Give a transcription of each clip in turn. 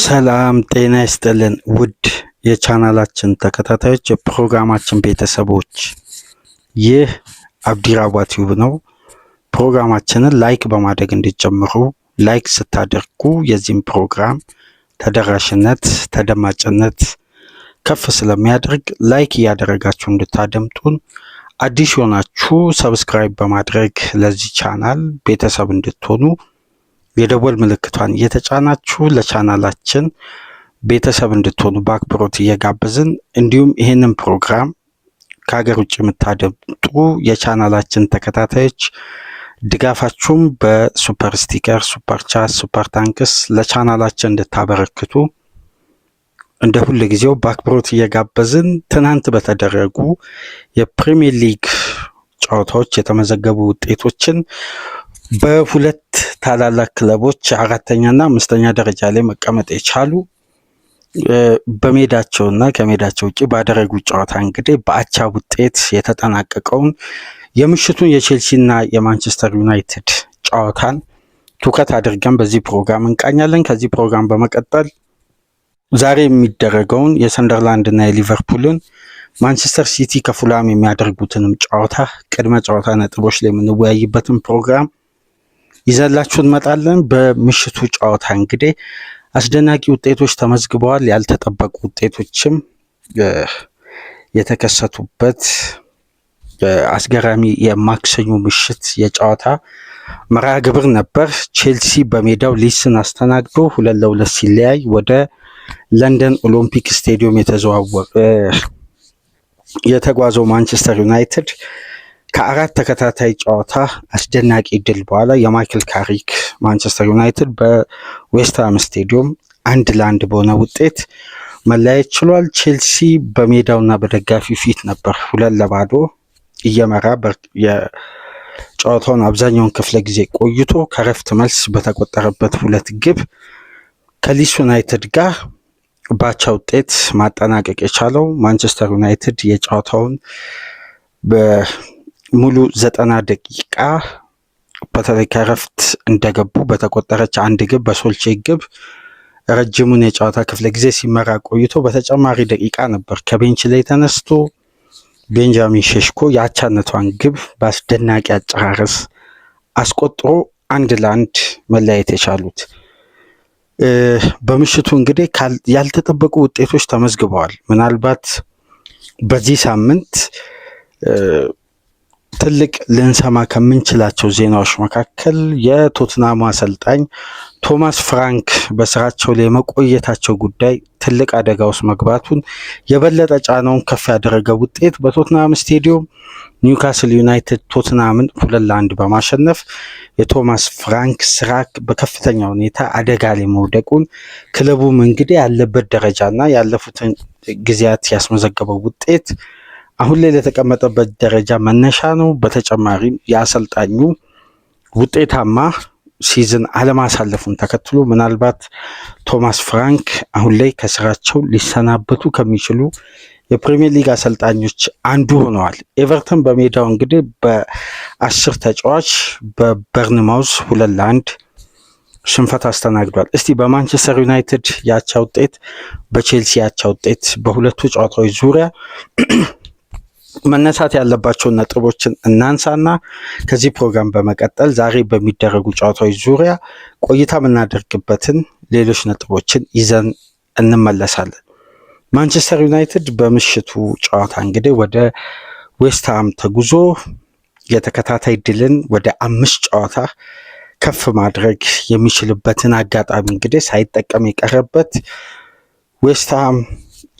ሰላም ጤና ይስጥልን ውድ የቻናላችን ተከታታዮች የፕሮግራማችን ቤተሰቦች፣ ይህ አብዲራዋ ቲዩብ ነው። ፕሮግራማችንን ላይክ በማድረግ እንዲጀምሩ፣ ላይክ ስታደርጉ የዚህም ፕሮግራም ተደራሽነት ተደማጭነት ከፍ ስለሚያደርግ ላይክ እያደረጋችሁ እንድታደምጡን፣ አዲስ ሆናችሁ ሰብስክራይብ በማድረግ ለዚህ ቻናል ቤተሰብ እንድትሆኑ የደወል ምልክቷን እየተጫናችሁ ለቻናላችን ቤተሰብ እንድትሆኑ በአክብሮት እየጋበዝን፣ እንዲሁም ይህንን ፕሮግራም ከሀገር ውጭ የምታደምጡ የቻናላችን ተከታታዮች ድጋፋችሁም በሱፐር ስቲከር፣ ሱፐር ቻት፣ ሱፐር ታንክስ ለቻናላችን እንድታበረክቱ እንደ ሁል ጊዜው በአክብሮት እየጋበዝን፣ ትናንት በተደረጉ የፕሪሚየር ሊግ ጨዋታዎች የተመዘገቡ ውጤቶችን በሁለት ታላላቅ ክለቦች አራተኛና አምስተኛ ደረጃ ላይ መቀመጥ የቻሉ በሜዳቸውና ከሜዳቸው ውጭ ባደረጉት ጨዋታ እንግዲህ በአቻ ውጤት የተጠናቀቀውን የምሽቱን የቼልሲና የማንቸስተር ዩናይትድ ጨዋታን ትኩረት አድርገን በዚህ ፕሮግራም እንቃኛለን። ከዚህ ፕሮግራም በመቀጠል ዛሬ የሚደረገውን የሰንደርላንድና የሊቨርፑልን፣ ማንቸስተር ሲቲ ከፉላም የሚያደርጉትንም ጨዋታ ቅድመ ጨዋታ ነጥቦች ላይ የምንወያይበትን ፕሮግራም ይዘላችሁ እንመጣለን። በምሽቱ ጨዋታ እንግዲህ አስደናቂ ውጤቶች ተመዝግበዋል። ያልተጠበቁ ውጤቶችም የተከሰቱበት አስገራሚ የማክሰኞ ምሽት የጨዋታ መርሃ ግብር ነበር። ቼልሲ በሜዳው ሊድስን አስተናግዶ 2-2 ሲለያይ ወደ ለንደን ኦሎምፒክ ስቴዲየም የተጓዘው ማንቸስተር ዩናይትድ ከአራት ተከታታይ ጨዋታ አስደናቂ ድል በኋላ የማይክል ካሪክ ማንቸስተር ዩናይትድ በዌስትሃም ስቴዲየም 1-1 በሆነ ውጤት መለያየት ችሏል። ቼልሲ በሜዳውና በደጋፊው ፊት ነበር 2-0 እየመራ የጨዋታውን አብዛኛውን ክፍለ ጊዜ ቆይቶ ከረፍት መልስ በተቆጠረበት 2 ግብ ከሊድስ ዩናይትድ ጋር ባቻ ውጤት ማጠናቀቅ የቻለው ማንቸስተር ዩናይትድ የጨዋታውን ሙሉ 90 ደቂቃ በተለይ ከረፍት እንደገቡ በተቆጠረች 1 ግብ በሶልቼ ግብ ረጅሙን የጨዋታ ክፍለ ጊዜ ሲመራ ቆይቶ በተጨማሪ ደቂቃ ነበር ከቤንች ላይ ተነስቶ ቤንጃሚን ሼሽኮ የአቻነቷን ግብ በአስደናቂ አጨራረስ አስቆጥሮ 1-1 መለያየት የቻሉት። በምሽቱ እንግዲህ ያልተጠበቁ ውጤቶች ተመዝግበዋል። ምናልባት በዚህ ሳምንት ትልቅ ልንሰማ ከምንችላቸው ዜናዎች መካከል የቶትናሙ አሰልጣኝ ቶማስ ፍራንክ በስራቸው ላይ የመቆየታቸው ጉዳይ ትልቅ አደጋ ውስጥ መግባቱን የበለጠ ጫናውን ከፍ ያደረገ ውጤት በቶትናም ስቴዲየም ኒውካስል ዩናይትድ ቶትናምን 2-1 በማሸነፍ የቶማስ ፍራንክ ስራ በከፍተኛ ሁኔታ አደጋ ላይ መውደቁን፣ ክለቡም እንግዲህ ያለበት ደረጃና ያለፉትን ጊዜያት ያስመዘገበው ውጤት አሁን ላይ ለተቀመጠበት ደረጃ መነሻ ነው። በተጨማሪም የአሰልጣኙ ውጤታማ ሲዝን አለማሳለፉን ተከትሎ ምናልባት ቶማስ ፍራንክ አሁን ላይ ከስራቸው ሊሰናበቱ ከሚችሉ የፕሪሚየር ሊግ አሰልጣኞች አንዱ ሆነዋል። ኤቨርተን በሜዳው እንግዲህ በ10 ተጫዋች በበርንማውዝ 2-1 ሽንፈት አስተናግዷል። እስቲ በማንቸስተር ዩናይትድ ያቻ ውጤት፣ በቼልሲ ያቻ ውጤት በሁለቱ ጨዋታዎች ዙሪያ መነሳት ያለባቸውን ነጥቦችን እናንሳና ከዚህ ፕሮግራም በመቀጠል ዛሬ በሚደረጉ ጨዋታዎች ዙሪያ ቆይታ የምናደርግበትን ሌሎች ነጥቦችን ይዘን እንመለሳለን። ማንቸስተር ዩናይትድ በምሽቱ ጨዋታ እንግዲህ ወደ ዌስትሃም ተጉዞ የተከታታይ ድልን ወደ 5 ጨዋታ ከፍ ማድረግ የሚችልበትን አጋጣሚ እንግዲህ ሳይጠቀም የቀረበት፣ ዌስትሃም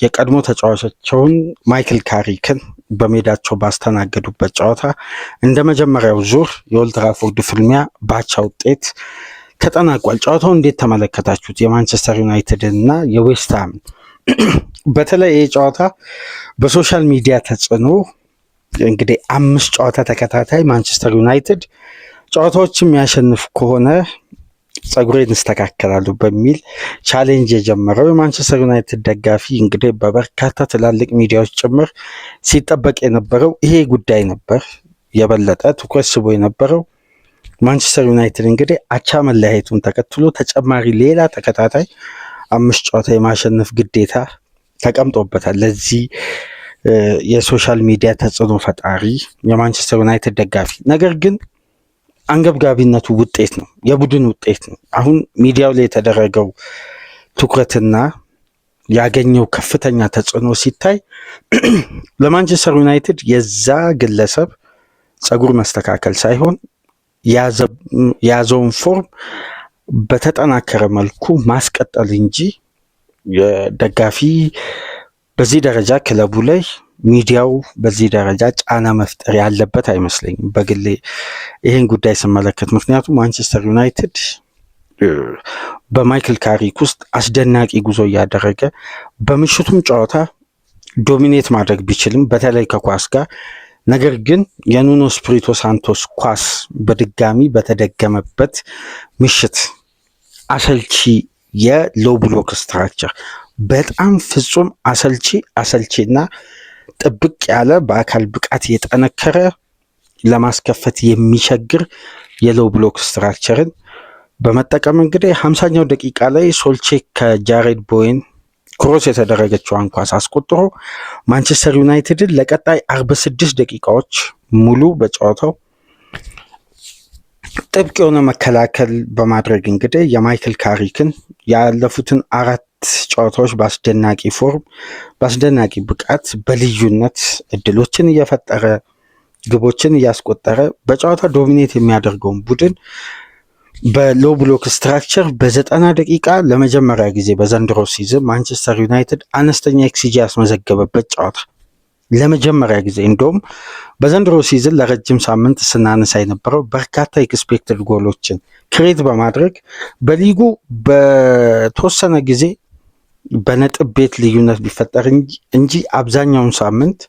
የቀድሞ ተጫዋቾቻቸውን ማይክል ካሪክን በሜዳቸው ባስተናገዱበት ጨዋታ እንደ መጀመሪያው ዙር የኦልድ ትራፎርድ ፍልሚያ ባቻ ውጤት ተጠናቋል። ጨዋታው እንዴት ተመለከታችሁት? የማንቸስተር ዩናይትድን እና የዌስትሃምን በተለይ ይህ ጨዋታ በሶሻል ሚዲያ ተጽዕኖ እንግዲህ 5 ጨዋታ ተከታታይ ማንቸስተር ዩናይትድ ጨዋታዎችን የሚያሸንፍ ከሆነ ጸጉሬን እንስተካከላሉ በሚል ቻሌንጅ የጀመረው የማንቸስተር ዩናይትድ ደጋፊ እንግዲህ በበርካታ ትላልቅ ሚዲያዎች ጭምር ሲጠበቅ የነበረው ይሄ ጉዳይ ነበር። የበለጠ ትኩረት ስቦ የነበረው ማንቸስተር ዩናይትድ እንግዲህ አቻ መለያየቱን ተከትሎ ተጨማሪ ሌላ ተከታታይ 5 ጨዋታ የማሸነፍ ግዴታ ተቀምጦበታል። ለዚህ የሶሻል ሚዲያ ተጽዕኖ ፈጣሪ የማንቸስተር ዩናይትድ ደጋፊ። ነገር ግን አንገብጋቢነቱ ውጤት ነው፣ የቡድን ውጤት ነው። አሁን ሚዲያው ላይ የተደረገው ትኩረትና ያገኘው ከፍተኛ ተጽዕኖ ሲታይ ለማንቸስተር ዩናይትድ የዛ ግለሰብ ጸጉር መስተካከል ሳይሆን የያዘውን ፎርም በተጠናከረ መልኩ ማስቀጠል እንጂ የደጋፊ በዚህ ደረጃ ክለቡ ላይ ሚዲያው በዚህ ደረጃ ጫና መፍጠር ያለበት አይመስለኝም በግሌ ይህን ጉዳይ ስመለከት። ምክንያቱም ማንቸስተር ዩናይትድ በማይክል ካሪክ ውስጥ አስደናቂ ጉዞ እያደረገ በምሽቱም ጨዋታ ዶሚኔት ማድረግ ቢችልም በተለይ ከኳስ ጋር፣ ነገር ግን የኑኖ ስፒሪቶ ሳንቶስ ኳስ በድጋሚ በተደገመበት ምሽት አሰልቺ የሎው ብሎክ ስትራክቸር በጣም ፍጹም አሰልቺና ጥብቅ ያለ በአካል ብቃት የጠነከረ ለማስከፈት የሚቸግር የሎው ብሎክ ስትራክቸርን በመጠቀም እንግዲህ 50ኛው ደቂቃ ላይ ሶልቼክ ከጃሬድ ቦዌን ክሮስ የተደረገችዋን ኳስ አስቆጥሮ ማንቸስተር ዩናይትድን ለቀጣይ 46 ደቂቃዎች ሙሉ በጨዋታው ጥብቅ የሆነ መከላከል በማድረግ እንግዲህ የማይክል ካሪክን ያለፉትን 4 ጨዋታዎች በአስደናቂ ፎርም በአስደናቂ ብቃት በልዩነት እድሎችን እየፈጠረ ግቦችን እያስቆጠረ በጨዋታ ዶሚኔት የሚያደርገውን ቡድን በሎ ብሎክ ስትራክቸር በ90 ደቂቃ ለመጀመሪያ ጊዜ በዘንድሮ ሲዝን ማንቸስተር ዩናይትድ አነስተኛ ኤክስጂ ያስመዘገበበት ጨዋታ ለመጀመሪያ ጊዜ። እንደውም በዘንድሮ ሲዝን ለረጅም ሳምንት ስናነሳ የነበረው በርካታ ኤክስፔክትድ ጎሎችን ክሬት በማድረግ በሊጉ በተወሰነ ጊዜ በነጥብ ቤት ልዩነት ቢፈጠር እንጂ አብዛኛውን ሳምንት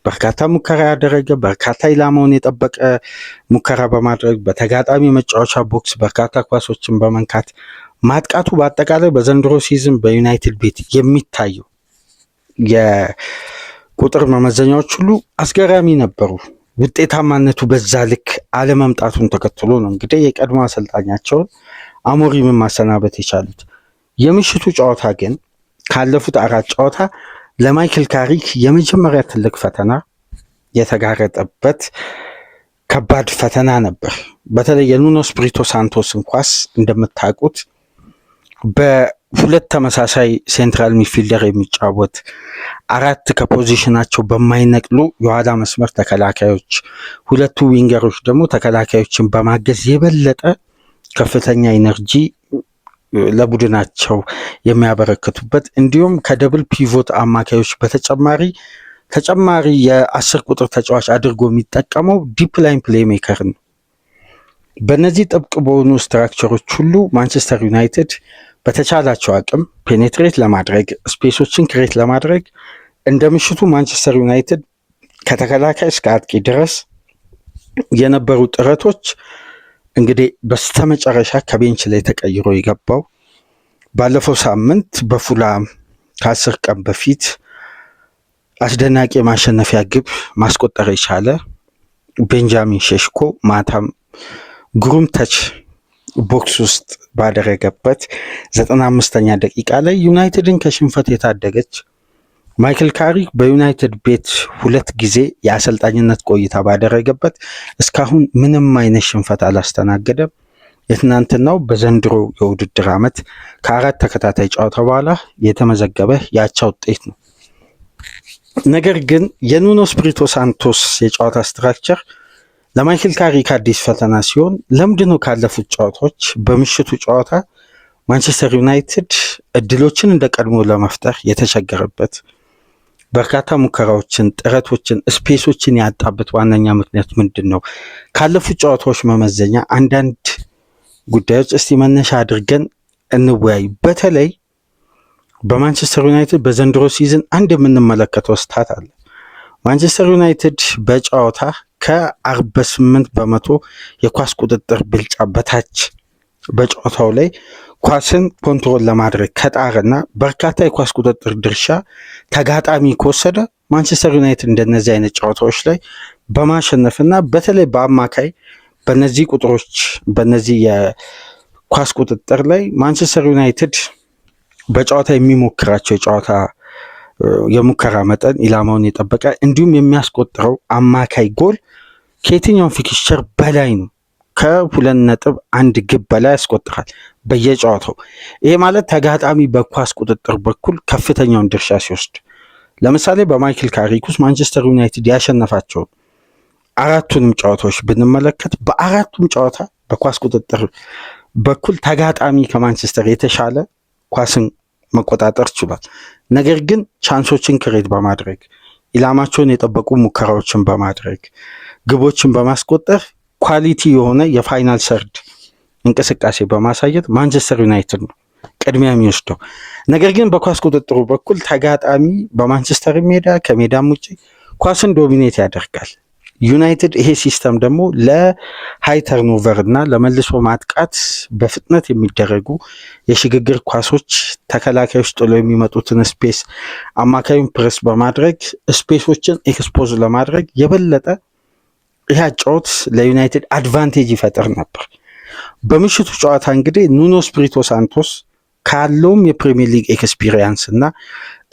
በርካታ ሙከራ ያደረገ በርካታ ኢላማውን የጠበቀ ሙከራ በማድረግ በተጋጣሚ መጫወቻ ቦክስ በርካታ ኳሶችን በመንካት ማጥቃቱ በአጠቃላይ በዘንድሮ ሲዝን በዩናይትድ ቤት የሚታየው የቁጥር መመዘኛዎች ሁሉ አስገራሚ ነበሩ። ውጤታማነቱ በዛ ልክ አለመምጣቱን ተከትሎ ነው እንግዲህ የቀድሞ አሰልጣኛቸውን አሞሪምን ማሰናበት የቻሉት። የምሽቱ ጨዋታ ግን ካለፉት 4 ጨዋታ ለማይክል ካሪክ የመጀመሪያ ትልቅ ፈተና የተጋረጠበት ከባድ ፈተና ነበር። በተለይ የኑኖ ስፒሪቶ ሳንቶስን ኳስ እንደምታውቁት በሁለት ተመሳሳይ ሴንትራል ሚድፊልደር የሚጫወት 4 ከፖዚሽናቸው በማይነቅሉ የኋላ መስመር ተከላካዮች፣ 2 ዊንገሮች ደግሞ ተከላካዮችን በማገዝ የበለጠ ከፍተኛ ኢነርጂ ለቡድናቸው የሚያበረክቱበት እንዲሁም ከደብል ፒቮት አማካዮች ተጨማሪ የ10 ቁጥር ተጫዋች አድርጎ የሚጠቀመው ዲፕ ላይን ፕሌይ ሜከር ነው። በእነዚህ ጥብቅ በሆኑ ስትራክቸሮች ሁሉ ማንቸስተር ዩናይትድ በተቻላቸው አቅም ፔኔትሬት ለማድረግ ስፔሶችን ክሬት ለማድረግ እንደ ምሽቱ ማንቸስተር ዩናይትድ ከተከላካይ እስከ አጥቂ ድረስ የነበሩ ጥረቶች እንግዲህ በስተመጨረሻ ከቤንች ላይ ተቀይሮ የገባው ባለፈው ሳምንት በፉላም ከ10 ቀን በፊት አስደናቂ የማሸነፊያ ግብ ማስቆጠር የቻለ ቤንጃሚን ሼሽኮ ማታም ግሩም ተች ቦክስ ውስጥ ባደረገበት 95ኛ ደቂቃ ላይ ዩናይትድን ከሽንፈት የታደገች ማይክል ካሪክ በዩናይትድ ቤት 2 ጊዜ የአሰልጣኝነት ቆይታ ባደረገበት እስካሁን ምንም አይነት ሽንፈት አላስተናገደም። የትናንትናው በዘንድሮ የውድድር ዓመት ከ4 ተከታታይ ጨዋታ በኋላ የተመዘገበ ያቻ ውጤት ነው። ነገር ግን የኑኖ ስፒሪቶ ሳንቶስ የጨዋታ ስትራክቸር ለማይክል ካሪክ አዲስ ፈተና ሲሆን ለምንድነው ካለፉት ጨዋታዎች በምሽቱ ጨዋታ ማንቸስተር ዩናይትድ እድሎችን እንደ ቀድሞ ለመፍጠር የተቸገረበት በርካታ ሙከራዎችን፣ ጥረቶችን፣ ስፔሶችን ያጣበት ዋነኛ ምክንያት ምንድን ነው? ካለፉት ጨዋታዎች መመዘኛ አንዳንድ ጉዳዮች እስቲ መነሻ አድርገን እንወያይ። በተለይ በማንቸስተር ዩናይትድ በዘንድሮ ሲዝን አንድ የምንመለከተው ስታት አለ። ማንቸስተር ዩናይትድ በጨዋታ ከ48 በመቶ የኳስ ቁጥጥር ብልጫ በታች በጨዋታው ላይ ኳስን ኮንትሮል ለማድረግ ከጣረና በርካታ የኳስ ቁጥጥር ድርሻ ተጋጣሚ ከወሰደ ማንቸስተር ዩናይትድ እንደነዚህ አይነት ጨዋታዎች ላይ በማሸነፍና በተለይ በአማካይ በነዚህ ቁጥሮች በነዚህ የኳስ ቁጥጥር ላይ ማንቸስተር ዩናይትድ በጨዋታ የሚሞክራቸው የሙከራ መጠን ኢላማውን የጠበቀ እንዲሁም የሚያስቆጥረው አማካይ ጎል ከየትኛውም ፊክስቸር በላይ ነው። ከ2.1 ግብ በላይ ያስቆጥራል በየጨዋታው። ይሄ ማለት ተጋጣሚ በኳስ ቁጥጥር በኩል ከፍተኛውን ድርሻ ሲወስድ፣ ለምሳሌ በማይክል ካሪክ ውስጥ ማንቸስተር ዩናይትድ ያሸነፋቸውን 4ቱንም ጨዋታዎች ብንመለከት በ4ቱም ጨዋታ በኳስ ቁጥጥር በኩል ተጋጣሚ ከማንቸስተር የተሻለ ኳስን መቆጣጠር ችሏል። ነገር ግን ቻንሶችን ክሬት በማድረግ ኢላማቸውን የጠበቁ ሙከራዎችን በማድረግ ግቦችን በማስቆጠር ኳሊቲ የሆነ የፋይናል ሰርድ እንቅስቃሴ በማሳየት ማንቸስተር ዩናይትድ ነው ቅድሚያ የሚወስደው። ነገር ግን በኳስ ቁጥጥሩ በኩል ተጋጣሚ በማንቸስተር ሜዳ ከሜዳም ውጭ ኳስን ዶሚኔት ያደርጋል። ዩናይትድ ይሄ ሲስተም ደግሞ ለሃይ ተርኖቨር እና ለመልሶ ማጥቃት በፍጥነት የሚደረጉ የሽግግር ኳሶች ተከላካዮች ጥሎ የሚመጡትን ስፔስ አማካዩን ፕሬስ በማድረግ ስፔሶችን ኤክስፖዝ ለማድረግ የበለጠ ይህ አጨዋወት ለዩናይትድ አድቫንቴጅ ይፈጥር ነበር። በምሽቱ ጨዋታ እንግዲህ ኑኖ ስፒሪቶ ሳንቶስ ካለውም የፕሪሚየር ሊግ ኤክስፒሪየንስ እና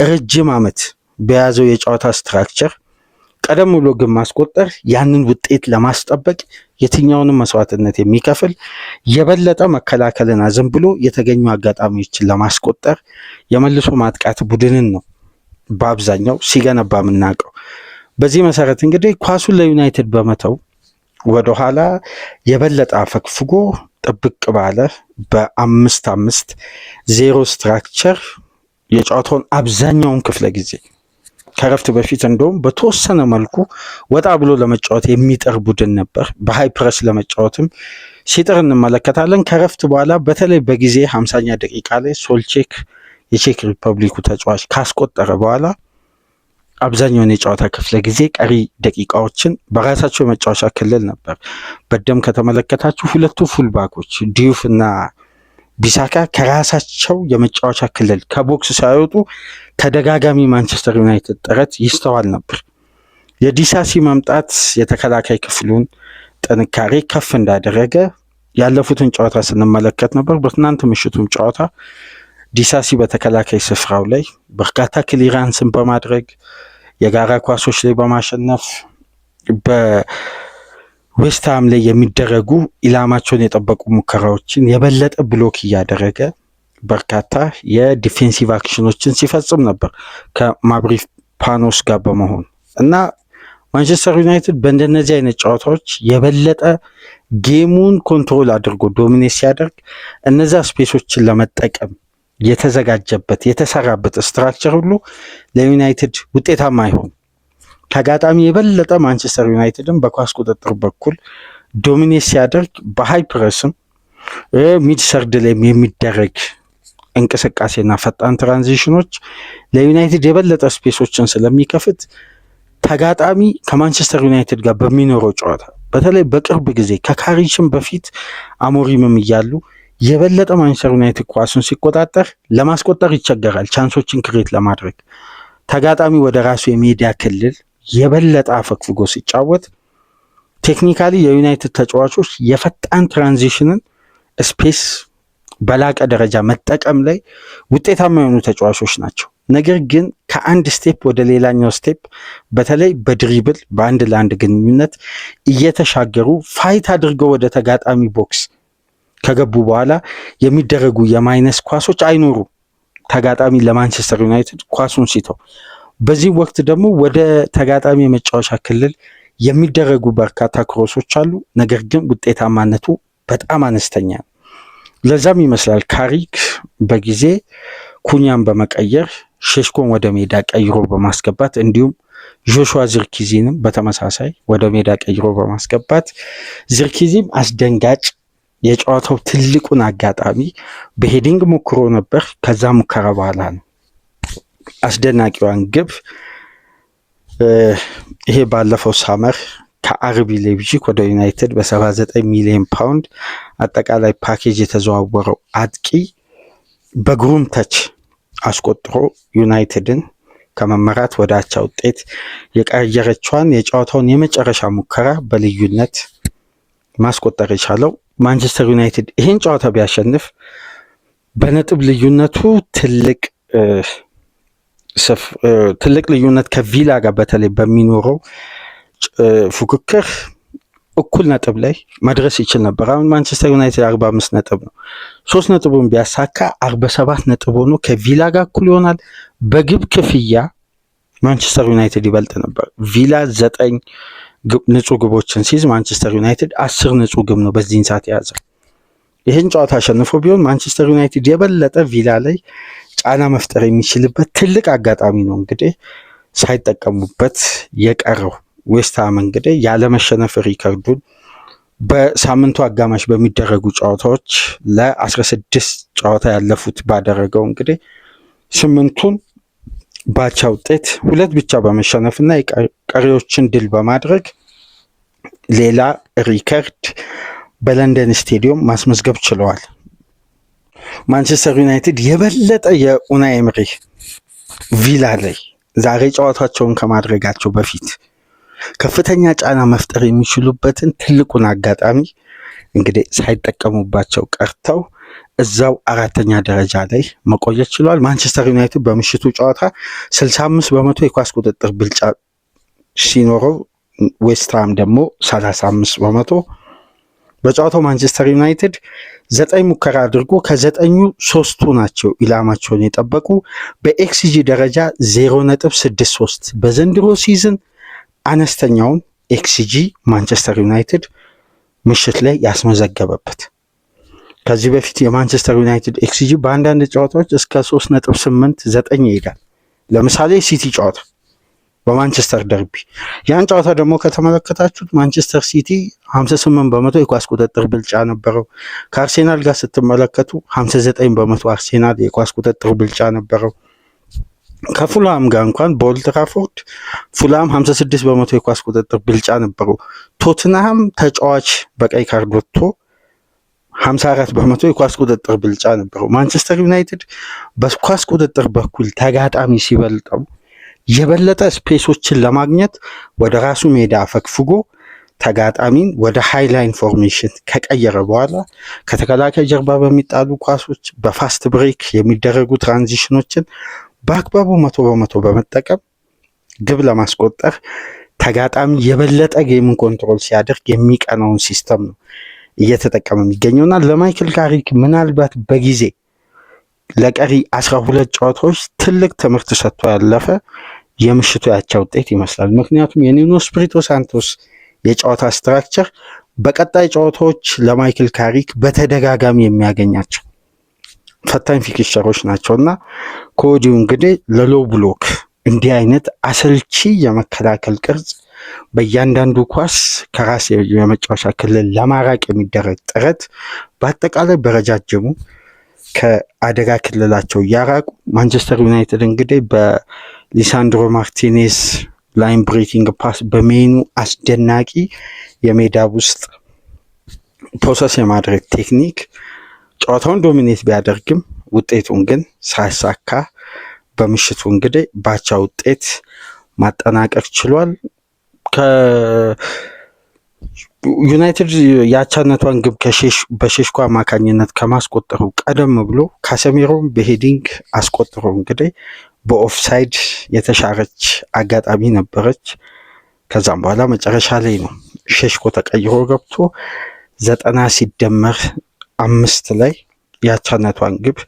ረጅም ዓመት በያዘው የጨዋታ ስትራክቸር ቀደም ብሎ ግን ማስቆጠር ያንን ውጤት ለማስጠበቅ የትኛውንም መስዋዕትነት የሚከፍል የበለጠ መከላከልን አዘንብሎ የተገኙ አጋጣሚዎችን ለማስቆጠር የመልሶ ማጥቃት ቡድንን ነው በአብዛኛው ሲገነባ የምናውቀው። በዚህ መሰረት እንግዲህ ኳሱን ለዩናይትድ በመተው ወደኋላ የበለጠ አፈግፍጎ ጥብቅ ባለ በ5-5-0 ስትራክቸር የጨዋታውን አብዛኛውን ክፍለ ጊዜ ከረፍት በፊት እንደውም በተወሰነ መልኩ ወጣ ብሎ ለመጫወት የሚጥር ቡድን ነበር። በሃይ ፕረስ ለመጫወትም ሲጥር እንመለከታለን። ከረፍት በኋላ በተለይ በጊዜ 50ኛ ደቂቃ ላይ ሶልቼክ የቼክ ሪፐብሊኩ ተጫዋች ካስቆጠረ በኋላ አብዛኛውን የጨዋታ ክፍለ ጊዜ ቀሪ ደቂቃዎችን በራሳቸው የመጫወቻ ክልል ነበር። በደም ከተመለከታችሁ ሁለቱ ፉልባኮች ዲዩፍ እና ቢሳካ ከራሳቸው የመጫወቻ ክልል ከቦክስ ሳይወጡ ተደጋጋሚ ማንቸስተር ዩናይትድ ጥረት ይስተዋል ነበር። የዲሳሲ መምጣት የተከላካይ ክፍሉን ጥንካሬ ከፍ እንዳደረገ ያለፉትን ጨዋታ ስንመለከት ነበር። በትናንት ምሽቱም ጨዋታ ዲሳሲ በተከላካይ ስፍራው ላይ በርካታ ክሊራንስን በማድረግ የጋራ ኳሶች ላይ በማሸነፍ በዌስትሃም ላይ የሚደረጉ ኢላማቸውን የጠበቁ ሙከራዎችን የበለጠ ብሎክ እያደረገ በርካታ የዲፌንሲቭ አክሽኖችን ሲፈጽም ነበር ከማብሪፓኖስ ጋር በመሆን እና ማንቸስተር ዩናይትድ በእንደነዚህ አይነት ጨዋታዎች የበለጠ ጌሙን ኮንትሮል አድርጎ ዶሚኔት ሲያደርግ እነዛ ስፔሶችን ለመጠቀም የተዘጋጀበት የተሰራበት ስትራክቸር ሁሉ ለዩናይትድ ውጤታማ አይሆን። ተጋጣሚ የበለጠ ማንቸስተር ዩናይትድን በኳስ ቁጥጥር በኩል ዶሚኔት ሲያደርግ በሃይ ፕረስም ሚድ ሰርድ ላይም የሚደረግ እንቅስቃሴና ፈጣን ትራንዚሽኖች ለዩናይትድ የበለጠ ስፔሶችን ስለሚከፍት ተጋጣሚ ከማንቸስተር ዩናይትድ ጋር በሚኖረው ጨዋታ በተለይ በቅርብ ጊዜ ከካሪችን በፊት አሞሪምም እያሉ የበለጠ ማንቸስተር ዩናይትድ ኳሱን ሲቆጣጠር ለማስቆጠር ይቸገራል። ቻንሶችን ክሬት ለማድረግ ተጋጣሚ ወደ ራሱ የሜዳ ክልል የበለጠ አፈግፍጎ ሲጫወት ቴክኒካሊ የዩናይትድ ተጫዋቾች የፈጣን ትራንዚሽንን ስፔስ በላቀ ደረጃ መጠቀም ላይ ውጤታማ የሆኑ ተጫዋቾች ናቸው። ነገር ግን ከአንድ ስቴፕ ወደ ሌላኛው ስቴፕ በተለይ በድሪብል በአንድ ለአንድ ግንኙነት እየተሻገሩ ፋይት አድርገው ወደ ተጋጣሚ ቦክስ ከገቡ በኋላ የሚደረጉ የማይነስ ኳሶች አይኖሩም። ተጋጣሚ ለማንቸስተር ዩናይትድ ኳሱን ሲተው በዚህ ወቅት ደግሞ ወደ ተጋጣሚ የመጫወቻ ክልል የሚደረጉ በርካታ ክሮሶች አሉ። ነገር ግን ውጤታማነቱ በጣም አነስተኛ ነው። ለዛም ይመስላል ካሪክ በጊዜ ኩኛን በመቀየር ሼሽኮን ወደ ሜዳ ቀይሮ በማስገባት እንዲሁም ጆሹዋ ዚርክዚንም በተመሳሳይ ወደ ሜዳ ቀይሮ በማስገባት ዚርክዚም አስደንጋጭ የጨዋታው ትልቁን አጋጣሚ በሄዲንግ ሞክሮ ነበር። ከዛ ሙከራ በኋላ ነው አስደናቂዋን ግብ ይሄ ባለፈው ሳመር ከአርቢ ሌይፕዚግ ወደ ዩናይትድ በ79 ሚሊዮን ፓውንድ አጠቃላይ ፓኬጅ የተዘዋወረው አጥቂ በግሩም ተች አስቆጥሮ ዩናይትድን ከመመራት ወደ አቻ ውጤት የቀየረችዋን የጨዋታውን የመጨረሻ ሙከራ በልዩነት ማስቆጠር የቻለው ማንቸስተር ዩናይትድ ይህን ጨዋታ ቢያሸንፍ በነጥብ ልዩነቱ ትልቅ ልዩነት ከቪላ ጋር በተለይ በሚኖረው ፉክክር እኩል ነጥብ ላይ መድረስ ይችል ነበር። አሁን ማንቸስተር ዩናይትድ 45 ነጥብ ነው። 3 ነጥቡን ቢያሳካ 47 ነጥብ ሆኖ ከቪላ ጋር እኩል ይሆናል። በግብ ክፍያ ማንቸስተር ዩናይትድ ይበልጥ ነበር። ቪላ 9 ንጹህ ግቦችን ሲይዝ ማንቸስተር ዩናይትድ 10 ንጹህ ግብ ነው በዚህን ሰዓት የያዘ። ይህን ጨዋታ አሸንፎ ቢሆን ማንቸስተር ዩናይትድ የበለጠ ቪላ ላይ ጫና መፍጠር የሚችልበት ትልቅ አጋጣሚ ነው እንግዲህ ሳይጠቀሙበት የቀረው። ዌስትሃም እንግዲህ ያለመሸነፍ ሪከርዱን በሳምንቱ አጋማሽ በሚደረጉ ጨዋታዎች ለ16 ጨዋታ ያለፉት ባደረገው እንግዲህ 8ቱን ባቻ ውጤት 2 ብቻ በመሸነፍና ቀሪዎችን ድል በማድረግ ሌላ ሪከርድ በለንደን ስቴዲየም ማስመዝገብ ችለዋል። ማንቸስተር ዩናይትድ የበለጠ የኡናይ ኤምሪ ቪላ ላይ ዛሬ ጨዋታቸውን ከማድረጋቸው በፊት ከፍተኛ ጫና መፍጠር የሚችሉበትን ትልቁን አጋጣሚ እንግዲህ ሳይጠቀሙባቸው ቀርተው እዛው 4ኛ ደረጃ ላይ መቆየት ችሏል። ማንቸስተር ዩናይትድ በምሽቱ ጨዋታ 65% የኳስ ቁጥጥር ብልጫ ሲኖረው ዌስትሃም ደግሞ 35%። በጨዋታው ማንቸስተር ዩናይትድ 9 ሙከራ አድርጎ ከ9ኙ 3ቱ ናቸው ኢላማቸውን የጠበቁ። በኤክስጂ ደረጃ 0.63 በዘንድሮ ሲዝን አነስተኛውን ኤክስጂ ማንቸስተር ዩናይትድ ምሽት ላይ ያስመዘገበበት። ከዚህ በፊት የማንቸስተር ዩናይትድ ኤክስጂ በአንዳንድ ጨዋታዎች እስከ 3.89 ይሄዳል። ለምሳሌ ሲቲ ጨዋታ በማንቸስተር ደርቢ፣ ያን ጨዋታ ደግሞ ከተመለከታችሁት ማንቸስተር ሲቲ 58% የኳስ ቁጥጥር ብልጫ ነበረው። ከአርሴናል ጋር ስትመለከቱ 59% አርሴናል የኳስ ቁጥጥር ብልጫ ነበረው። ከፉላም ጋር እንኳን በኦልድ ትራፎርድ ፉላም 56% የኳስ ቁጥጥር ብልጫ ነበረው። ቶትንሃም ተጫዋች በቀይ ካርድ ወጥቶ 54% የኳስ ቁጥጥር ብልጫ ነበረው። ማንቸስተር ዩናይትድ በኳስ ቁጥጥር በኩል ተጋጣሚ ሲበልጠው የበለጠ ስፔሶችን ለማግኘት ወደ ራሱ ሜዳ አፈግፍጎ ተጋጣሚን ወደ ሃይላይን ፎርሜሽን ከቀየረ በኋላ ከተከላካይ ጀርባ በሚጣሉ ኳሶች በፋስት ብሬክ የሚደረጉ ትራንዚሽኖችን በአግባቡ 100% በመጠቀም ግብ ለማስቆጠር ተጋጣሚ የበለጠ ጌምን ኮንትሮል ሲያደርግ የሚቀናውን ሲስተም ነው እየተጠቀመ የሚገኘውና ለማይክል ካሪክ ምናልባት በጊዜ ለቀሪ 12 ጨዋታዎች ትልቅ ትምህርት ሰጥቶ ያለፈ የምሽቱ ያቻ ውጤት ይመስላል። ምክንያቱም የኒኖ ስፒሪቶ ሳንቶስ የጨዋታ ስትራክቸር በቀጣይ ጨዋታዎች ለማይክል ካሪክ በተደጋጋሚ የሚያገኛቸው ፈታኝ ፊክስቸሮች ናቸውና ከወዲሁ እንግዲህ ለሎ ብሎክ እንዲህ አይነት አሰልቺ የመከላከል ቅርጽ በእያንዳንዱ ኳስ ከራስ የመጫወቻ ክልል ለማራቅ የሚደረግ ጥረት በአጠቃላይ በረጃጅሙ ከአደጋ ክልላቸው እያራቁ ማንቸስተር ዩናይትድ እንግዲህ በሊሳንድሮ ማርቲኔዝ ላይን ብሬኪንግ ፓስ በሜኑ አስደናቂ የሜዳ ውስጥ ፕሮሰስ የማድረግ ቴክኒክ ጨዋታውን ዶሚኔት ቢያደርግም ውጤቱን ግን ሳያሳካ በምሽቱ እንግዲህ ባቻ ውጤት ማጠናቀቅ ችሏል። ዩናይትድ የአቻነቷን ግብ በሼሽኮ አማካኝነት ከማስቆጠሩ ቀደም ብሎ ካሰሜሮን በሄዲንግ አስቆጥሮ እንግዲህ በኦፍሳይድ የተሻረች አጋጣሚ ነበረች። ከዛም በኋላ መጨረሻ ላይ ነው ሼሽኮ ተቀይሮ ገብቶ 90 ሲደመር 5 ላይ የአቻነቷን ግብ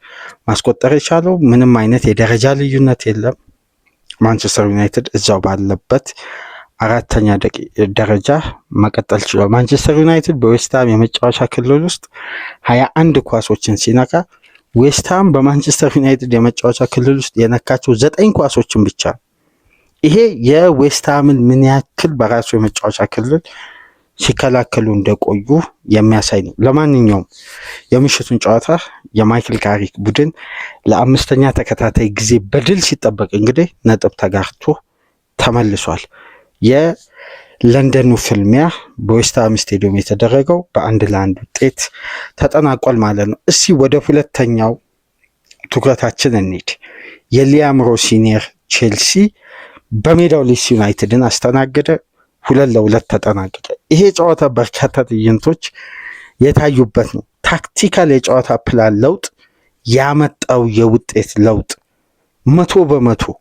ማስቆጠር የቻለው። ምንም አይነት የደረጃ ልዩነት የለም። ማንቸስተር ዩናይትድ እዛው ባለበት 4ኛ ደረጃ መቀጠል ችሏል። ማንቸስተር ዩናይትድ በዌስትሃም የመጫወቻ ክልል ውስጥ 21 ኳሶችን ሲነካ ዌስትሃም በማንቸስተር ዩናይትድ የመጫወቻ ክልል ውስጥ የነካቸው 9 ኳሶችን ብቻ። ይሄ የዌስትሃምን ምን ያክል በራሱ የመጫወቻ ክልል ሲከላከሉ እንደቆዩ የሚያሳይ ነው። ለማንኛውም የምሽቱን ጨዋታ የማይክል ካሪክ ቡድን ለ5ኛ ተከታታይ ጊዜ በድል ሲጠበቅ እንግዲህ ነጥብ ተጋርቶ ተመልሷል። የለንደኑ ፍልሚያ በዌስትሃም ስቴዲየም የተደረገው በ1-1 ውጤት ተጠናቋል ማለት ነው። እስቲ ወደ ሁለተኛው ትኩረታችን እንሂድ። የሊያም ሮሲኒየር ቼልሲ በሜዳው ሊድስ ዩናይትድን አስተናገደ። 2-2 ተጠናቀቀ። ይሄ ጨዋታ በርካታ ትዕይንቶች የታዩበት ነው። ታክቲካል የጨዋታ ፕላን ለውጥ ያመጣው የውጤት ለውጥ 100%።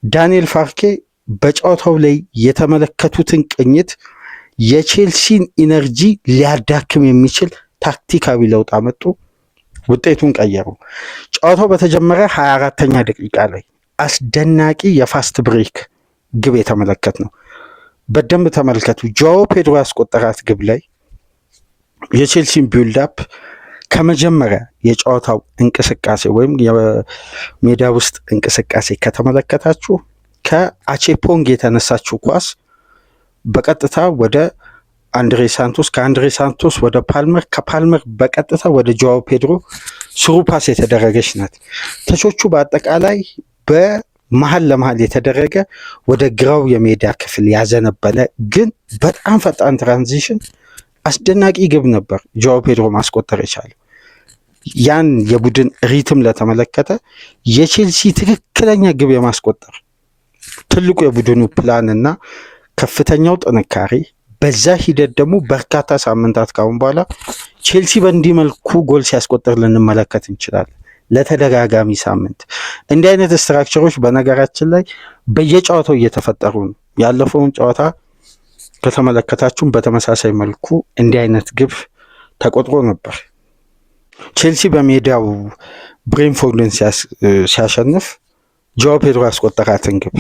ዳንኤል ፋርኬ በጨዋታው ላይ የተመለከቱትን ቅኝት የቼልሲን ኢነርጂ ሊያዳክም የሚችል ታክቲካዊ ለውጥ አመጡ፣ ውጤቱን ቀየሩ። ጨዋታው በተጀመረ 24ኛ ደቂቃ ላይ አስደናቂ የፋስት ብሬክ ግብ የተመለከት ነው። በደንብ ተመልከቱ። ጆዋው ፔድሮ ያስቆጠራት ግብ ላይ የቼልሲን ቢልዳፕ ከመጀመሪያ የጨዋታው እንቅስቃሴ ወይም የሜዳ ውስጥ እንቅስቃሴ ከተመለከታችሁ ከአቼፖንግ የተነሳችው ኳስ በቀጥታ ወደ አንድሬ ሳንቶስ፣ ከአንድሬ ሳንቶስ ወደ ፓልመር፣ ከፓልመር በቀጥታ ወደ ጆዋው ፔድሮ ስሩ ፓስ የተደረገች ናት። ተቾቹ በአጠቃላይ በመሀል ለመሀል የተደረገ ወደ ግራው የሜዳ ክፍል ያዘነበለ ግን በጣም ፈጣን ትራንዚሽን አስደናቂ ግብ ነበር ጆዋው ፔድሮ ማስቆጠር የቻለው። ያን የቡድን ሪትም ለተመለከተ የቼልሲ ትክክለኛ ግብ የማስቆጠር ትልቁ የቡድኑ ፕላን እና ከፍተኛው ጥንካሬ፣ በዛ ሂደት ደግሞ በርካታ ሳምንታት ካሁን በኋላ ቼልሲ በእንዲህ መልኩ ጎል ሲያስቆጥር ልንመለከት እንችላለን። ለተደጋጋሚ ሳምንት እንዲህ አይነት ስትራክቸሮች በነገራችን ላይ በየጨዋታው እየተፈጠሩ ነው። ያለፈውን ጨዋታ ከተመለከታችሁም በተመሳሳይ መልኩ እንዲህ አይነት ግብ ተቆጥሮ ነበር። ቼልሲ በሜዳው ብሬንፎርድን ሲያሸንፍ ጆዋው ፔድሮ ያስቆጠራትን ግብ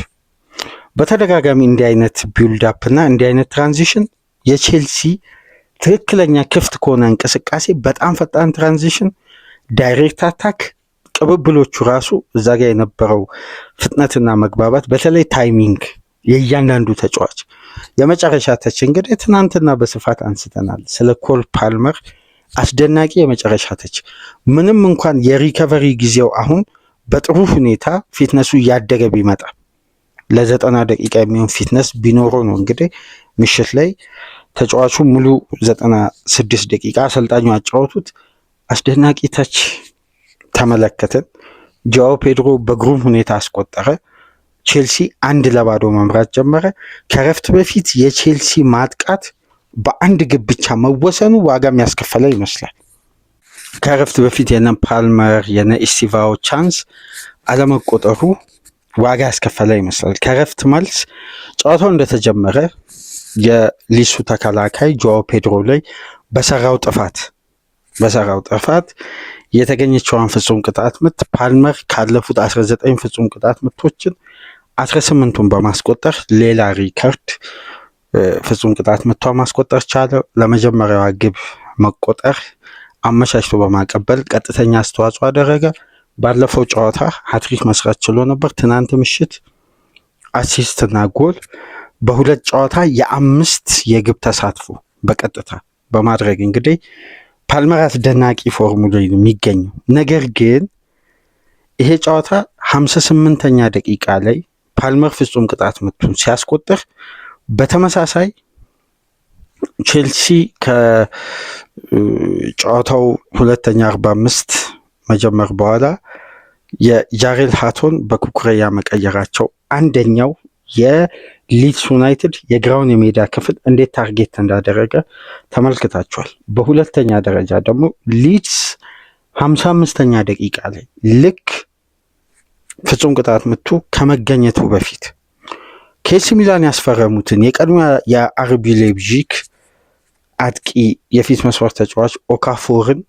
በተደጋጋሚ እንዲህ አይነት ቢልዳፕ እና እንዲህ አይነት ትራንዚሽን የቼልሲ ትክክለኛ ክፍት ከሆነ እንቅስቃሴ በጣም ፈጣን ትራንዚሽን፣ ዳይሬክት አታክ፣ ቅብብሎቹ ራሱ እዛ ጋር የነበረው ፍጥነትና መግባባት፣ በተለይ ታይሚንግ የእያንዳንዱ ተጫዋች የመጨረሻ ተች እንግዲህ ትናንትና በስፋት አንስተናል ስለ ኮል ፓልመር አስደናቂ የመጨረሻ ተች። ምንም እንኳን የሪከቨሪ ጊዜው አሁን በጥሩ ሁኔታ ፊትነሱ እያደገ ቢመጣ ለ90 ደቂቃ የሚሆን ፊትነስ ቢኖረው ነው እንግዲህ ምሽት ላይ ተጫዋቹ ሙሉ 96 ደቂቃ አሰልጣኙ ያጫወቱት። አስደናቂ ተች ተመለከትን። ጆዋው ፔድሮ በግሩም ሁኔታ አስቆጠረ። ቼልሲ 1-0 መምራት ጀመረ። ከረፍት በፊት የቼልሲ ማጥቃት በአንድ ግብ ብቻ መወሰኑ ዋጋ የሚያስከፈለ ይመስላል። ከረፍት በፊት የነ ፓልመር የነ ኢስቲቫኦ ቻንስ አለመቆጠሩ ዋጋ ያስከፈለ ይመስላል። ከረፍት መልስ ጨዋታው እንደተጀመረ የሊሱ ተከላካይ ጆዋው ፔድሮ ላይ በሰራው ጥፋት የተገኘችውን ፍጹም ቅጣት ምት ፓልመር ካለፉት 19 ፍጹም ቅጣት ምቶችን 18ቱን በማስቆጠር ሌላ ሪከርድ ፍጹም ቅጣት ምቷ ማስቆጠር ቻለ። ለመጀመሪያዋ ግብ መቆጠር አመቻችቶ በማቀበል ቀጥተኛ አስተዋጽኦ አደረገ። ባለፈው ጨዋታ ሃትሪክ መስራት ችሎ ነበር። ትናንት ምሽት አሲስት እና ጎል በሁለት ጨዋታ የ5 የግብ ተሳትፎ በቀጥታ በማድረግ እንግዲህ ፓልመር አስደናቂ ፎርሙላ ላይ የሚገኘው። ነገር ግን ይሄ ጨዋታ 58ኛ ደቂቃ ላይ ፓልመር ፍጹም ቅጣት ምቱን ሲያስቆጥር በተመሳሳይ ቼልሲ ከጨዋታው ሁለተኛ 45 መጀመር በኋላ የጃሬል ሃቶን በኩኩሬያ መቀየራቸው አንደኛው የሊድስ ዩናይትድ የግራውን የሜዳ ክፍል እንዴት ታርጌት እንዳደረገ ተመልክታችኋል። በሁለተኛ ደረጃ ደግሞ ሊድስ 55ኛ ደቂቃ ላይ ልክ ፍጹም ቅጣት ምቱ ከመገኘቱ በፊት ከኤሲ ሚላን ያስፈረሙትን የቀድሞ የአርቢ ሌይፕዚግ አጥቂ የፊት መስመር ተጫዋች ኦካፎርን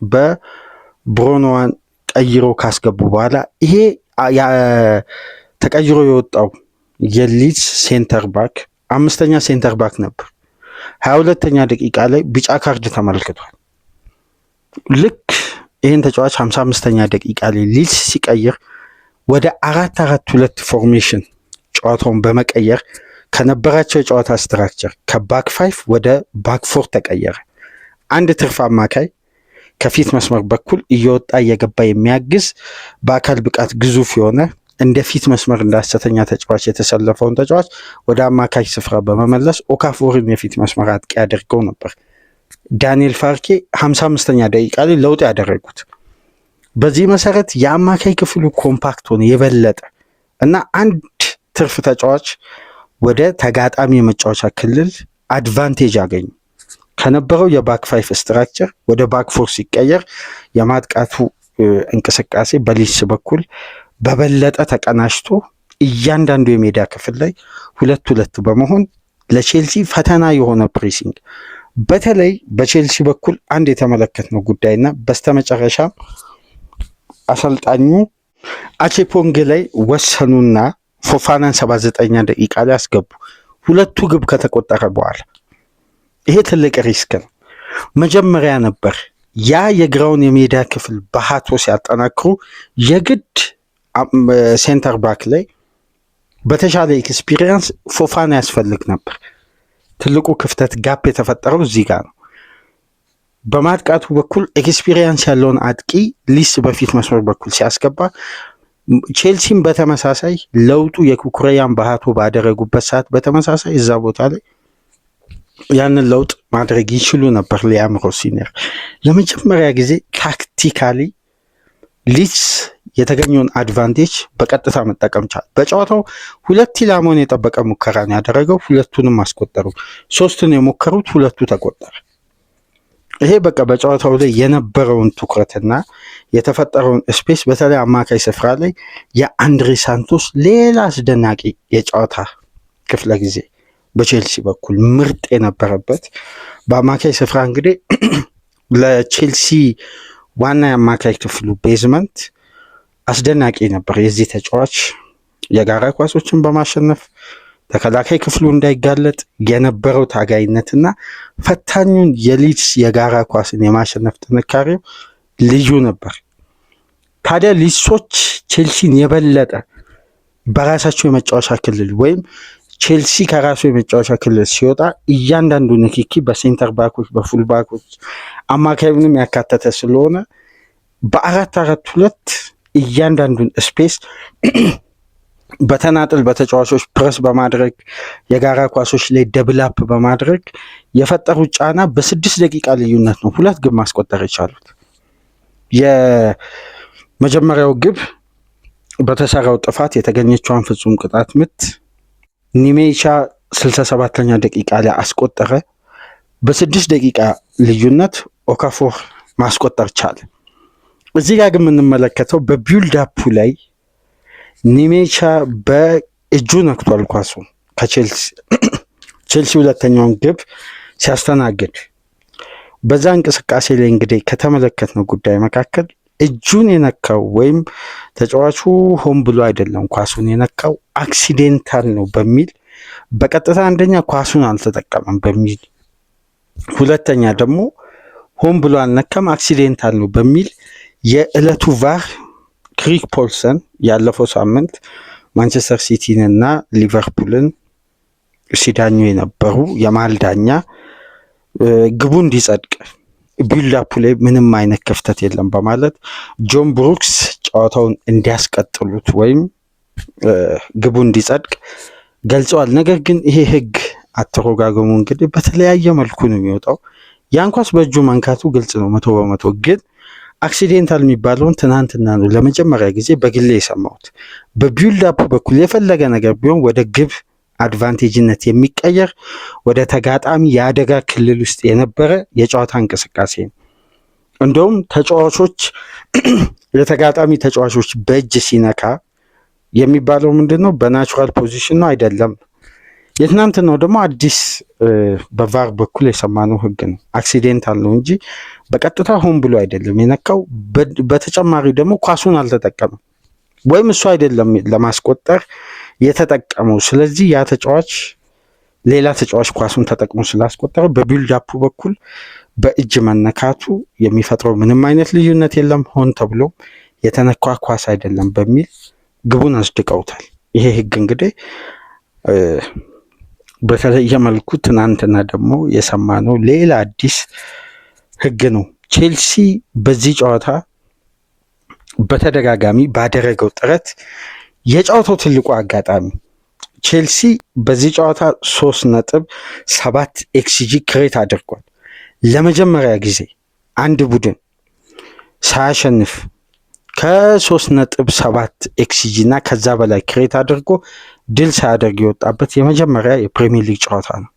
በብሮኖዋን ቀይሮ ካስገቡ በኋላ ይሄ ተቀይሮ የወጣው የሊድስ ሴንተር ባክ 5ኛ ሴንተር ባክ ነበር። 22ኛ ደቂቃ ላይ ቢጫ ካርድ ተመልክቷል። ልክ ይህን ተጫዋች 55ኛ ደቂቃ ላይ ሊድስ ሲቀይር ወደ 4-4-2 ፎርሜሽን ጨዋታውን በመቀየር ከነበራቸው የጨዋታ ስትራክቸር ከባክ 5 ወደ ባክ 4 ተቀየረ። አንድ ትርፍ አማካይ ከፊት መስመር በኩል እየወጣ እየገባ የሚያግዝ በአካል ብቃት ግዙፍ የሆነ እንደ ፊት መስመር እንደ ሐሰተኛ ተጫዋች የተሰለፈውን ተጫዋች ወደ አማካይ ስፍራ በመመለስ ኦካፎርን የፊት መስመር አጥቂ አድርገው ነበር ዳንኤል ፋርኬ 55ኛ ደቂቃ ላይ ለውጥ ያደረጉት። በዚህ መሰረት የአማካይ ክፍሉ ኮምፓክት ሆነ የበለጠ እና አንድ ትርፍ ተጫዋች ወደ ተጋጣሚ የመጫወቻ ክልል አድቫንቴጅ አገኙ። ከነበረው የባክ 5 ስትራክቸር ወደ ባክ 4 ሲቀየር የማጥቃቱ እንቅስቃሴ በሊድስ በኩል በበለጠ ተቀናጅቶ እያንዳንዱ የሜዳ ክፍል ላይ 2-2 በመሆን ለቼልሲ ፈተና የሆነ ፕሬሲንግ በተለይ በቼልሲ በኩል አንድ የተመለከትነው ጉዳይና በስተመጨረሻ አሰልጣኙ አቼፖንግ ላይ ወሰኑና ፎፋናን 79 ደቂቃ ላይ አስገቡ። ሁለቱ ግብ ከተቆጠረ በኋላ ይሄ ትልቅ ሪስክ ነው። መጀመሪያ ነበር ያ የግራውን የሜዳ ክፍል በሃቶ ሲያጠናክሩ የግድ ሴንተር ባክ ላይ በተሻለ ኤክስፒሪየንስ ፎፋና ያስፈልግ ነበር። ትልቁ ክፍተት ጋፕ የተፈጠረው እዚህ ጋር ነው። በማጥቃቱ በኩል ኤክስፒሪየንስ ያለውን አጥቂ ሊስ በፊት መስመር በኩል ሲያስገባ ቼልሲም በተመሳሳይ ለውጡ የኩኩሬያን በሃቶ ባደረጉበት ሰዓት በተመሳሳይ እዛ ቦታ ላይ ያንን ለውጥ ማድረግ ይችሉ ነበር። ሊያም ሮሲነር ለመጀመሪያ ጊዜ ታክቲካሊ ሊድስ የተገኘውን አድቫንቴጅ በቀጥታ መጠቀም ቻለ። በጨዋታው 2 ኢላማውን የጠበቀ ሙከራን ያደረገው፣ ሁለቱንም አስቆጠሩ። 3ን የሞከሩት 2ቱ ተቆጠረ። ይሄ በቃ በጨዋታው ላይ የነበረውን ትኩረትና የተፈጠረውን ስፔስ በተለይ አማካይ ስፍራ ላይ የአንድሬ ሳንቶስ ሌላ አስደናቂ የጨዋታ ክፍለ ጊዜ በቼልሲ በኩል ምርጥ የነበረበት በአማካይ ስፍራ እንግዲህ ለቼልሲ ዋና የአማካይ ክፍሉ ቤዝመንት አስደናቂ ነበር። የዚህ ተጫዋች የጋራ ኳሶችን በማሸነፍ ተከላካይ ክፍሉ እንዳይጋለጥ የነበረው ታጋይነትና ፈታኙን የሊድስ የጋራ ኳስን የማሸነፍ ጥንካሬው ልዩ ነበር። ታዲያ ሊድሶች ቼልሲን የበለጠ በራሳቸው የመጫወቻ ክልል ወይም ቼልሲ ከራሱ የመጫወቻ ክልል ሲወጣ እያንዳንዱ ንክኪ በሴንተር ባኮች በፉል ባኮች አማካዩንም ያካተተ ስለሆነ በ4-4-2 እያንዳንዱን ስፔስ በተናጥል በተጫዋቾች ፕረስ በማድረግ የጋራ ኳሶች ላይ ደብላፕ በማድረግ የፈጠሩት ጫና በ6 ደቂቃ ልዩነት ነው 2 ግብ ማስቆጠር የቻሉት። የመጀመሪያው ግብ በተሰራው ጥፋት የተገኘችውን ፍጹም ቅጣት ምት ኒሜቻ 67ኛ ደቂቃ ላይ አስቆጠረ። በ6 ደቂቃ ልዩነት ኦካፎር ማስቆጠር ቻለ። እዚህ ጋር ግን የምንመለከተው በቢልድ አፑ ላይ ኒሜቻ በእጁ ነክቷል ኳሱ ከቼልሲ ሁለተኛውን ግብ ሲያስተናግድ። በዛ እንቅስቃሴ ላይ እንግዲህ ከተመለከትነው ጉዳይ መካከል እጁን የነካው ወይም ተጫዋቹ ሆን ብሎ አይደለም ኳሱን የነካው አክሲዴንታል ነው በሚል በቀጥታ አንደኛ ኳሱን አልተጠቀመም በሚል፣ ሁለተኛ ደግሞ ሆን ብሎ አልነካም አክሲዴንታል ነው በሚል የዕለቱ ቫር ክሪክ ፖልሰን ያለፈው ሳምንት ማንቸስተር ሲቲን እና ሊቨርፑልን ሲዳኙ የነበሩ የመሃል ዳኛ ግቡ እንዲጸድቅ ቢልዳፑ ላይ ምንም አይነት ክፍተት የለም በማለት ጆን ብሩክስ ጨዋታውን እንዲያስቀጥሉት ወይም ግቡ እንዲጸድቅ ገልጸዋል። ነገር ግን ይሄ ህግ አተረጓጎሙ እንግዲህ በተለያየ መልኩ ነው የሚወጣው። ያን ኳስ በእጁ መንካቱ ግልጽ ነው 100%። ግን አክሲዴንታል የሚባለውን ትናንትና ነው ለመጀመሪያ ጊዜ በግሌ የሰማሁት። በቢልዳፑ በኩል የፈለገ ነገር ቢሆን ወደ ግብ አድቫንቴጅነት የሚቀየር ወደ ተጋጣሚ የአደጋ ክልል ውስጥ የነበረ የጨዋታ እንቅስቃሴ ነው። እንደውም ተጫዋቾች የተጋጣሚ ተጫዋቾች በእጅ ሲነካ የሚባለው ምንድነው? በናቹራል ፖዚሽን ነው አይደለም። የትናንትናው ደግሞ አዲስ በቫር በኩል የሰማነው ህግ ነው። አክሲዴንታል ነው እንጂ በቀጥታ ሆን ብሎ አይደለም የነካው። በተጨማሪ ደግሞ ኳሱን አልተጠቀመም ወይም እሱ አይደለም ለማስቆጠር የተጠቀመው። ስለዚህ ያ ተጫዋች ሌላ ተጫዋች ኳሱን ተጠቅሞ ስላስቆጠረ በቢልድ አፑ በኩል በእጅ መነካቱ የሚፈጥረው ምንም አይነት ልዩነት የለም፣ ሆን ተብሎ የተነካ ኳስ አይደለም በሚል ግቡን አስድቀውታል። ይሄ ህግ እንግዲህ በተለየ መልኩ ትናንትና ደግሞ የሰማነው ሌላ አዲስ ህግ ነው። ቼልሲ በዚህ ጨዋታ በተደጋጋሚ ባደረገው ጥረት የጨዋታው ትልቁ አጋጣሚ ቼልሲ በዚህ ጨዋታ 3.7 ኤክስጂ ክሬት አድርጓል። ለመጀመሪያ ጊዜ አንድ ቡድን ሳያሸንፍ ከ3.7 ኤክስጂ እና ከዛ በላይ ክሬት አድርጎ ድል ሳያደርግ የወጣበት የመጀመሪያ የፕሪሚየር ሊግ ጨዋታ ነው።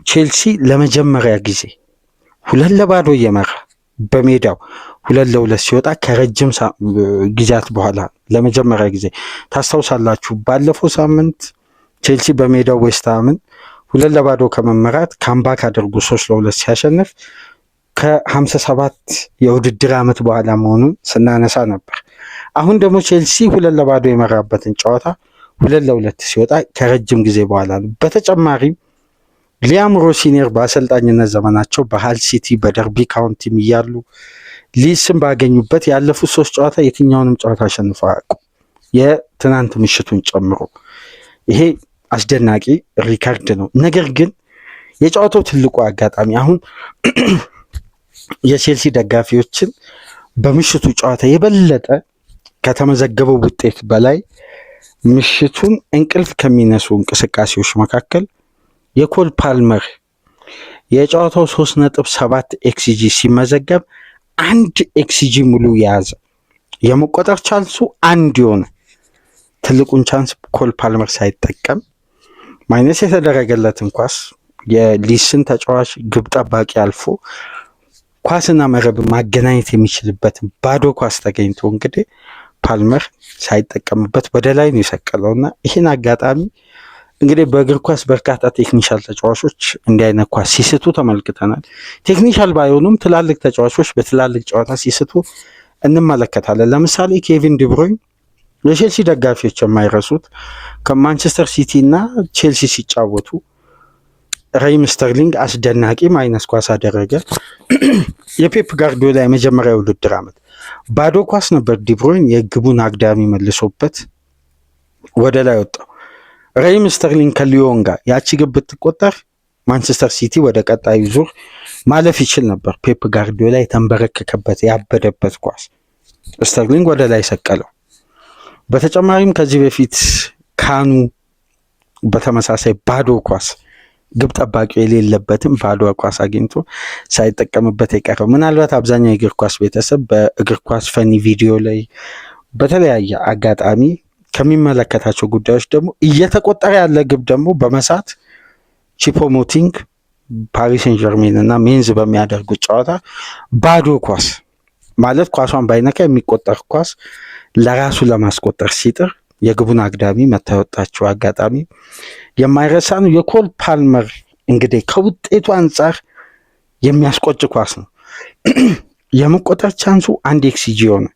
ቼልሲ ለመጀመሪያ ጊዜ 2-0 እየመራ በሜዳው 2-2 ሲወጣ ከረጅም ጊዜያት በኋላ ለመጀመሪያ ጊዜ ታስታውሳላችሁ። ባለፈው ሳምንት ቼልሲ በሜዳው ዌስትሃምን 2-0 ከመመራት ካምባክ አድርጎ 3-2 ሲያሸንፍ ከ57 የውድድር ዓመት በኋላ መሆኑን ስናነሳ ነበር። አሁን ደግሞ ቼልሲ 2-0 የመራበትን ጨዋታ 2-2 ሲወጣ ከረጅም ጊዜ በኋላ ነው። በተጨማሪም ሊያም ሮሲኔር በአሰልጣኝነት ዘመናቸው በሃል ሲቲ በደርቢ ካውንቲም እያሉ ሊስን ባገኙበት ያለፉት 3 ጨዋታ የትኛውንም ጨዋታ አሸንፈው አያውቁም፣ የትናንት ምሽቱን ጨምሮ። ይሄ አስደናቂ ሪካርድ ነው። ነገር ግን የጨዋታው ትልቁ አጋጣሚ አሁን የቼልሲ ደጋፊዎችን በምሽቱ ጨዋታ የበለጠ ከተመዘገበው ውጤት በላይ ምሽቱን እንቅልፍ ከሚነሱ እንቅስቃሴዎች መካከል የኮል ፓልመር የጨዋታው 3.7 ኤክስጂ ሲመዘገብ 1 ኤክስጂ ሙሉ የያዘ የመቆጠር ቻንሱ 1 የሆነ ትልቁን ቻንስ ኮል ፓልመር ሳይጠቀም ማይነስ የተደረገለትን ኳስ የሊስን ተጫዋች ግብ ጠባቂ አልፎ ኳስና መረብ ማገናኘት የሚችልበትን ባዶ ኳስ ተገኝቶ እንግዲህ ፓልመር ሳይጠቀምበት ወደ ላይ ነው የሰቀለውና ይህን አጋጣሚ እንግዲህ በእግር ኳስ በርካታ ቴክኒሻል ተጫዋቾች እንዲህ አይነት ኳስ ሲስቱ ተመልክተናል። ቴክኒሻል ባይሆኑም ትላልቅ ተጫዋቾች በትላልቅ ጨዋታ ሲስቱ እንመለከታለን። ለምሳሌ ኬቪን ዲብሮይን የቼልሲ ደጋፊዎች የማይረሱት ከማንቸስተር ሲቲ እና ቼልሲ ሲጫወቱ ራሂም ስተርሊንግ አስደናቂ ማይነስ ኳስ አደረገ። የፔፕ ጋርዲዮላ የመጀመሪያ ውድድር ዓመት ባዶ ኳስ ነበር ዲብሮይን የግቡን አግዳሚ መልሶበት ወደ ላይ ወጣው። ራሂም ስተርሊንግ ከሊዮን ጋር ያቺ ግብ ብትቆጠር ማንቸስተር ሲቲ ወደ ቀጣዩ ዙር ማለፍ ይችል ነበር። ፔፕ ጋርዲዮላ የተንበረከከበት ያበደበት ኳስ ስተርሊንግ ወደ ላይ ሰቀለው። በተጨማሪም ከዚህ በፊት ካኑ በተመሳሳይ ባዶ ኳስ ግብ ጠባቂው የሌለበትም ባዶ ኳስ አግኝቶ ሳይጠቀምበት የቀረው ምናልባት አብዛኛው የእግር ኳስ ቤተሰብ በእግር ኳስ ፈኒ ቪዲዮ ላይ በተለያየ አጋጣሚ ከሚመለከታቸው ጉዳዮች ደግሞ እየተቆጠረ ያለ ግብ ደግሞ በመሳት ቺፖሞቲንግ ፓሪስ ሴን ጀርሜን እና ሜንዝ በሚያደርጉት ጨዋታ ባዶ ኳስ ማለት ኳሷን ባይነካ የሚቆጠር ኳስ ለራሱ ለማስቆጠር ሲጥር የግቡን አግዳሚ መታወጣቸው አጋጣሚ የማይረሳ ነው። የኮል ፓልመር እንግዲህ ከውጤቱ አንጻር የሚያስቆጭ ኳስ ነው። የመቆጠር ቻንሱ 1 ኤክስጂ ሆነ።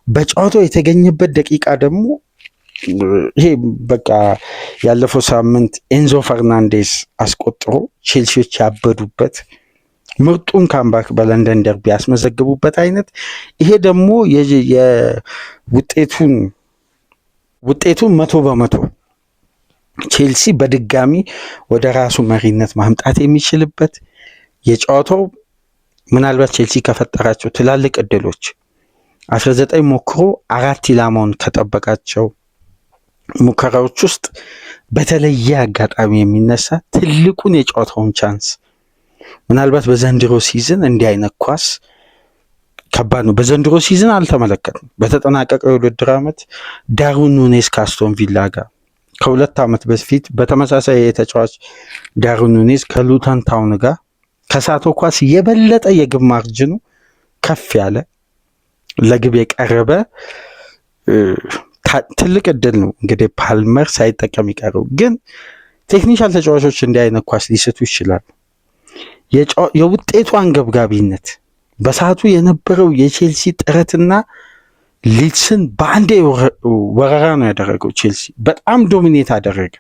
በጨዋታው የተገኘበት ደቂቃ ደግሞ ይሄ በቃ ያለፈው ሳምንት ኤንዞ ፈርናንዴስ አስቆጥሮ ቼልሲዎች ያበዱበት ምርጡን ካምባክ በለንደን ደርቢ ያስመዘግቡበት አይነት ይሄ ደግሞ ውጤቱን 100% ቼልሲ በድጋሚ ወደ ራሱ መሪነት ማምጣት የሚችልበት የጨዋታው ምናልባት ቼልሲ ከፈጠራቸው ትላልቅ እድሎች 19 ሞክሮ 4 ኢላማውን ከጠበቃቸው ሙከራዎች ውስጥ በተለየ አጋጣሚ የሚነሳ ትልቁን የጨዋታውን ቻንስ ምናልባት በዘንድሮ ሲዝን እንዲህ አይነት ኳስ ከባድ ነው። በዘንድሮ ሲዝን አልተመለከትም። በተጠናቀቀው የውድድር ዓመት ዳርዊን ኑኔዝ ከአስቶን ቪላ ጋር ከ2 ዓመት በፊት በተመሳሳይ የተጫዋች ዳርዊን ኑኔዝ ከሉተን ታውን ጋር ከሳተው ኳስ የበለጠ የግብ ማርጅኑ ከፍ ያለ ለግብ የቀረበ ትልቅ እድል ነው። እንግዲህ ፓልመር ሳይጠቀም ይቀረው። ግን ቴክኒሻል ተጫዋቾች እንዲህ አይነት ኳስ ሊስቱ ይችላሉ። የውጤቱ አንገብጋቢነት በሰዓቱ የነበረው የቼልሲ ጥረትና ሊድስን በአንዴ ወረራ ነው ያደረገው። ቼልሲ በጣም ዶሚኔት አደረገ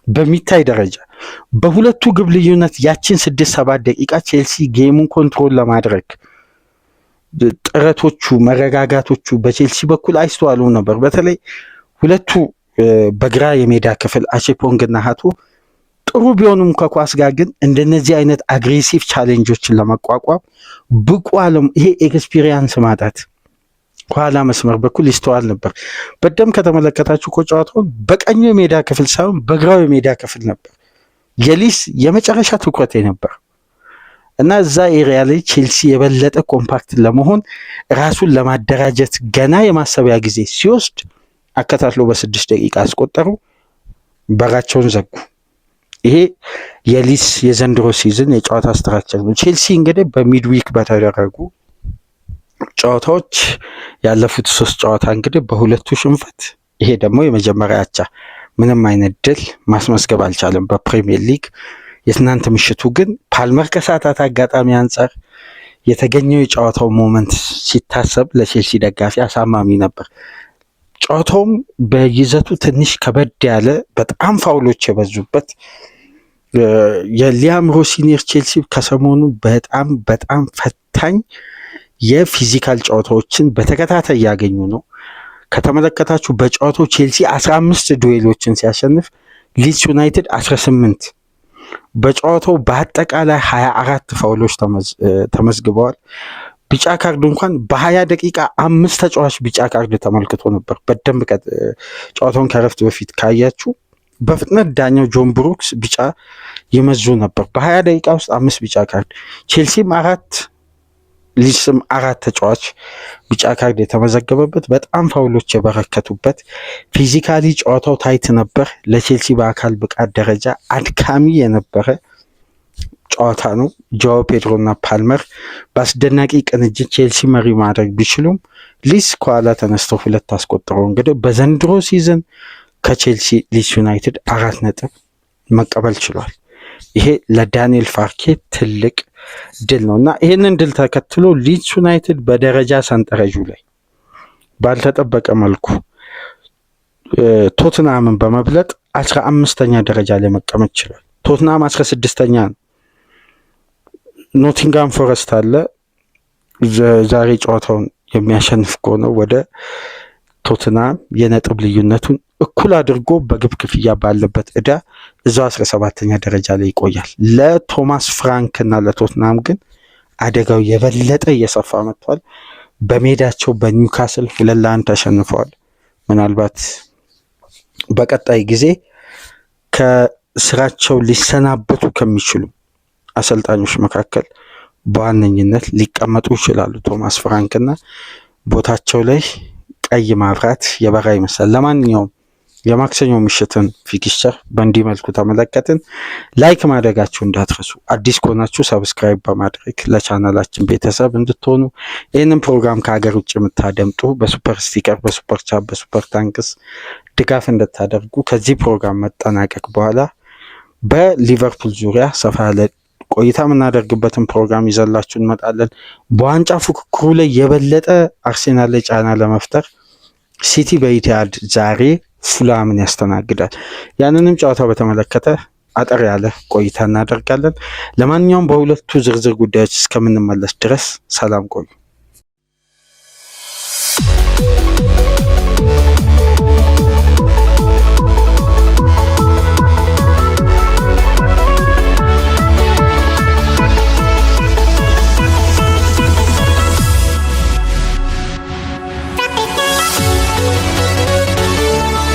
በሚታይ ደረጃ። በሁለቱ ግብ ልዩነት ያችን 6-7 ደቂቃ ቼልሲ ጌሙን ኮንትሮል ለማድረግ ጥረቶቹ መረጋጋቶቹ በቼልሲ በኩል አይስተዋሉም ነበር። በተለይ ሁለቱ በግራ የሜዳ ክፍል አቼፖንግና ሃቶ ጥሩ ቢሆኑም ከኳስ ጋር ግን እንደነዚህ አይነት አግሬሲቭ ቻሌንጆችን ለመቋቋም ብቁ አለም ይሄ ኤክስፒሪየንስ ማጣት ከኋላ መስመር በኩል ይስተዋል ነበር። በደም ከተመለከታችሁ ጨዋታውን በቀኙ የሜዳ ክፍል ሳይሆን በግራው የሜዳ ክፍል ነበር የሊስ የመጨረሻ ትኩረት ነበር እና እዛ ኤሪያ ላይ ቼልሲ የበለጠ ኮምፓክት ለመሆን ራሱን ለማደራጀት ገና የማሰቢያ ጊዜ ሲወስድ አከታትሎ በ6 ደቂቃ አስቆጠሩ፣ በራቸውን ዘጉ። ይሄ የሊድስ የዘንድሮ ሲዝን የጨዋታ ስትራክቸር ነው። ቼልሲ እንግዲህ በሚድዊክ በተደረጉ ጨዋታዎች ያለፉት 3 ጨዋታ እንግዲህ በሁለቱ ሽንፈት፣ ይሄ ደግሞ የመጀመሪያ አቻ፣ ምንም አይነት ድል ማስመዝገብ አልቻለም በፕሪሚየር ሊግ። የትናንት ምሽቱ ግን ፓልመር ከሰዓታት አጋጣሚ አንጻር የተገኘው የጨዋታው ሞመንት ሲታሰብ ለቼልሲ ደጋፊ አሳማሚ ነበር። ጨዋታውም በይዘቱ ትንሽ ከበድ ያለ በጣም ፋውሎች የበዙበት የሊያም ሮሲኒየር ቼልሲ ከሰሞኑ በጣም ፈታኝ የፊዚካል ጨዋታዎችን በተከታታይ እያገኙ ነው። ከተመለከታችሁ በጨዋታው ቼልሲ 15 ዱዌሎችን ሲያሸንፍ ሊድስ ዩናይትድ 18። በጨዋታው በአጠቃላይ 24 ፋውሎች ተመዝግበዋል። ቢጫ ካርድ እንኳን በ20 ደቂቃ 5 ተጫዋች ቢጫ ካርድ ተመልክቶ ነበር። በደንብ ጨዋታውን ከረፍት በፊት ካያችሁ በፍጥነት ዳኛው ጆን ብሩክስ ቢጫ ይመዙ ነበር። በ20 ደቂቃ ውስጥ 5 ቢጫ ካርድ፣ ቼልሲም 4 ሊድስም 4 ተጫዋች ቢጫ ካርድ የተመዘገበበት በጣም ፋውሎች የበረከቱበት ፊዚካሊ ጨዋታው ታይት ነበር። ለቼልሲ በአካል ብቃት ደረጃ አድካሚ የነበረ ጨዋታ ነው። ጆዋ ፔድሮ እና ፓልመር በአስደናቂ ቅንጅት ቼልሲ መሪ ማድረግ ቢችሉም ሊድስ ከኋላ ተነስተው 2 አስቆጥረው እንግዲህ በዘንድሮ ሲዝን ከቼልሲ ሊድስ ዩናይትድ 4 ነጥብ መቀበል ችሏል። ይሄ ለዳንኤል ፋርኬ ትልቅ ድል ነው እና ይህንን ድል ተከትሎ ሊድስ ዩናይትድ በደረጃ ሰንጠረዡ ላይ ባልተጠበቀ መልኩ ቶትናምን በመብለጥ 15ኛ ደረጃ ላይ መቀመጥ ችሏል። ቶትናም 16ኛ ነው። ኖቲንጋም ፎረስት አለ። ዛሬ ጨዋታውን የሚያሸንፍ ከሆነ ወደ ቶትናም የነጥብ ልዩነቱን እኩል አድርጎ በግብ ክፍያ ባለበት ዕዳ እዛው 17ኛ ደረጃ ላይ ይቆያል። ለቶማስ ፍራንክ እና ለቶትናም ግን አደጋው የበለጠ እየሰፋ መጥቷል። በሜዳቸው በኒውካስል 2-1 ተሸንፈዋል። ምናልባት በቀጣይ ጊዜ ከስራቸው ሊሰናበቱ ከሚችሉ አሰልጣኞች መካከል በዋነኝነት ሊቀመጡ ይችላሉ ቶማስ ፍራንክ እና ቦታቸው ላይ ቀይ ማብራት የበራ ይመስላል። ለማንኛውም የማክሰኞ ምሽትን ፊክስቸር በእንዲህ መልኩ ተመለከትን። ላይክ ማድረጋችሁ እንዳትረሱ። አዲስ ከሆናችሁ ሰብስክራይብ በማድረግ ለቻናላችን ቤተሰብ እንድትሆኑ፣ ይህንን ፕሮግራም ከሀገር ውጭ የምታደምጡ በሱፐር ስቲከር፣ በሱፐር ቻፕ፣ በሱፐር ታንክስ ድጋፍ እንድታደርጉ ከዚህ ፕሮግራም መጠናቀቅ በኋላ በሊቨርፑል ዙሪያ ሰፋ ያለ ቆይታ የምናደርግበትን ፕሮግራም ይዘላችሁ እንመጣለን። በዋንጫ ፉክክሩ ላይ የበለጠ አርሴናል ላይ ጫና ለመፍጠር ሲቲ በኢቲሃድ ዛሬ ፉላምን ያስተናግዳል። ያንንም ጨዋታ በተመለከተ አጠር ያለ ቆይታ እናደርጋለን። ለማንኛውም በሁለቱ ዝርዝር ጉዳዮች እስከምንመለስ ድረስ ሰላም ቆዩ።